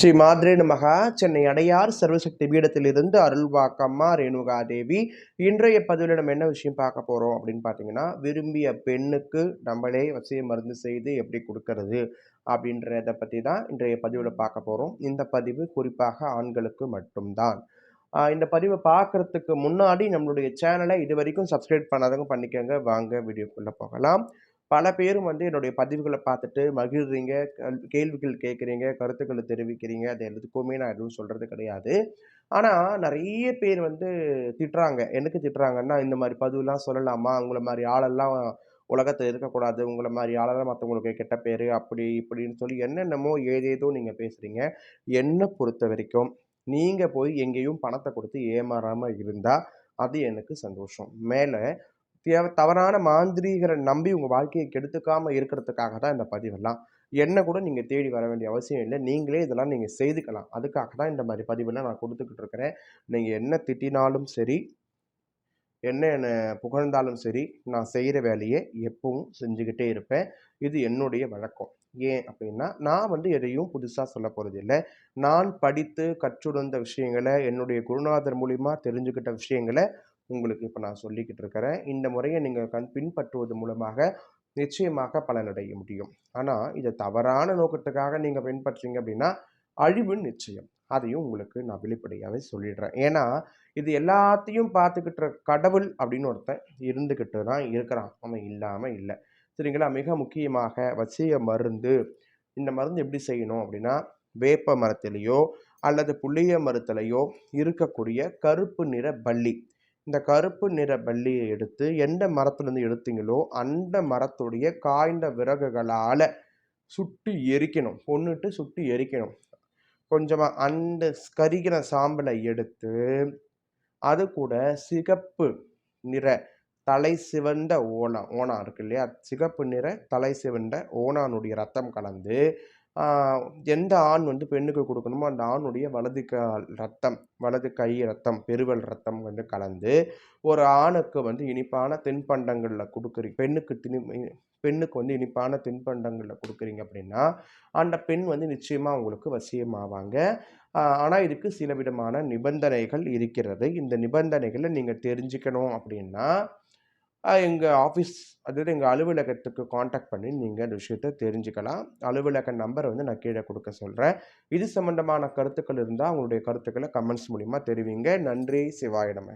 ஸ்ரீ மாத்ரே நமகா. சென்னை அடையார் சர்வசக்தி பீடத்திலிருந்து அருள்வாக்கம்மா ரேணுகாதேவி. இன்றைய பதிவில் நம்ம என்ன விஷயம் பார்க்க போகிறோம் அப்படின்னு பார்த்தீங்கன்னா, விரும்பிய பெண்ணுக்கு நம்மளே வசிய மருந்து செய்து எப்படி கொடுக்கறது அப்படின்றத பற்றி தான் இன்றைய பதிவில் பார்க்க போகிறோம். இந்த பதிவு குறிப்பாக ஆண்களுக்கு மட்டும்தான். இந்த பதிவை பார்க்குறதுக்கு முன்னாடி நம்மளுடைய சேனலை இது வரைக்கும் சப்ஸ்கிரைப் பண்ணாதவங்க பண்ணிக்கோங்க. வாங்க வீடியோக்குள்ளே போகலாம். பல பேரும் என்னுடைய பதிவுகளை பார்த்துட்டு மகிழ்றீங்க, கேள்விகள் கேட்குறீங்க, கருத்துக்களை தெரிவிக்கிறீங்க. அது எதுக்குமே நான் எதுவும் சொல்கிறது கிடையாது. ஆனால் நிறைய பேர் திட்டுறாங்க. எனக்கு திட்டுறாங்கன்னா, இந்த மாதிரி பதிவுலாம் சொல்லலாமா, உங்களை மாதிரி ஆளெல்லாம் உலகத்தில் இருக்கக்கூடாது, உங்களை மாதிரி ஆளெல்லாம் மற்றவங்களுக்கு கெட்ட பேர், அப்படி இப்படின்னு சொல்லி என்னென்னமோ ஏதேதோ நீங்கள் பேசுகிறீங்க. என்னை பொறுத்த வரைக்கும் நீங்கள் போய் எங்கேயும் பணத்தை கொடுத்து ஏமாறாமல் இருந்தால் அது எனக்கு சந்தோஷம். மேலே தவறான மாந்திரீகரை நம்பி உங்கள் வாழ்க்கையை கெடுத்துக்காமல் இருக்கிறதுக்காக தான் இந்த பதிவெல்லாம். என்ன கூட நீங்கள் தேடி வர வேண்டிய அவசியம் இல்லை. நீங்களே இதெல்லாம் நீங்கள் செய்துக்கலாம். அதுக்காக தான் இந்த மாதிரி பதிவெல்லாம் நான் கொடுத்துக்கிட்டு இருக்கிறேன். நீங்கள் என்ன திட்டினாலும் சரி, என்ன புகழ்ந்தாலும் சரி, நான் செய்கிற வேலையை எப்பவும் செஞ்சுக்கிட்டே இருப்பேன். இது என்னுடைய வழக்கம். ஏன் அப்படின்னா, நான் எதையும் புதுசாக சொல்ல போகிறது இல்லை. நான் படித்து கற்றுணர்ந்த விஷயங்களை, என்னுடைய குருநாதர் மூலிமா தெரிஞ்சுக்கிட்ட விஷயங்களை உங்களுக்கு இப்போ நான் சொல்லிக்கிட்டு இருக்கிறேன். இந்த முறையை நீங்கள் பின்பற்றுவது மூலமாக நிச்சயமாக பலனடைய முடியும். ஆனால் இதை தவறான நோக்கத்துக்காக நீங்கள் பின்பற்றீங்க அப்படின்னா அழிவு நிச்சயம். அதையும் உங்களுக்கு நான் வெளிப்படையாகவே சொல்லிடுறேன். ஏன்னா இது எல்லாத்தையும் பார்த்துக்கிட்டு கடவுள் அப்படின்னு ஒருத்தன் இருந்துக்கிட்டு தான் இருக்கிறான். அவன் இல்லாமல் இல்லை. சரிங்களா? மிக முக்கியமாக வசிய மருந்து. இந்த மருந்து எப்படி செய்யணும் அப்படின்னா, வேப்ப மரத்திலேயோ அல்லது புளிய மரத்திலேயோ இருக்கக்கூடிய கருப்பு நிற பல்லி. இந்த கருப்பு நிற பல்லியை எடுத்து எந்த மரத்துலேருந்து எடுத்தீங்களோ அந்த மரத்துடைய காய்ந்த விறகுகளால் சுட்டு எரிக்கணும். கொன்னுட்டு சுட்டு எரிக்கணும். கொஞ்சமாக அந்த கரிகிற சாம்பலை எடுத்து அது கூட சிகப்பு நிற தலை சிவந்த ஓணான் இருக்கு இல்லையா, சிகப்பு நிற தலை சிவந்த ஓணானுடைய ரத்தம் கலந்து எந்த ஆண் பெண்ணுக்கு கொடுக்கணுமோ அந்த ஆணுடைய வலது கை ரத்தம், பெருவல் ரத்தம் கலந்து ஒரு ஆணுக்கு இனிப்பான தின்பண்டங்களில் கொடுக்குறீங்க, பெண்ணுக்கு இனிப்பான தின்பண்டங்களில் கொடுக்குறீங்க அப்படின்னா அந்த பெண் நிச்சயமாக உங்களுக்கு வசியமாவாங்க. ஆனால் இதுக்கு சில விதமான நிபந்தனைகள் இருக்கிறது. இந்த நிபந்தனைகளை நீங்கள் தெரிஞ்சுக்கணும் அப்படின்னா எங்கள் ஆஃபீஸ், அதாவது எங்கள் அலுவலகத்துக்கு காண்டாக்ட் பண்ணி நீங்கள் இந்த விஷயத்தை தெரிஞ்சுக்கலாம். அலுவலக நம்பரை நான் கீழே கொடுக்க சொல்கிறேன். இது சம்பந்தமான கருத்துக்கள் இருந்தால் உங்களுடைய கருத்துக்களை கமெண்ட்ஸ் மூலிமா தெரிவிங்க. நன்றி. சிவாய நம.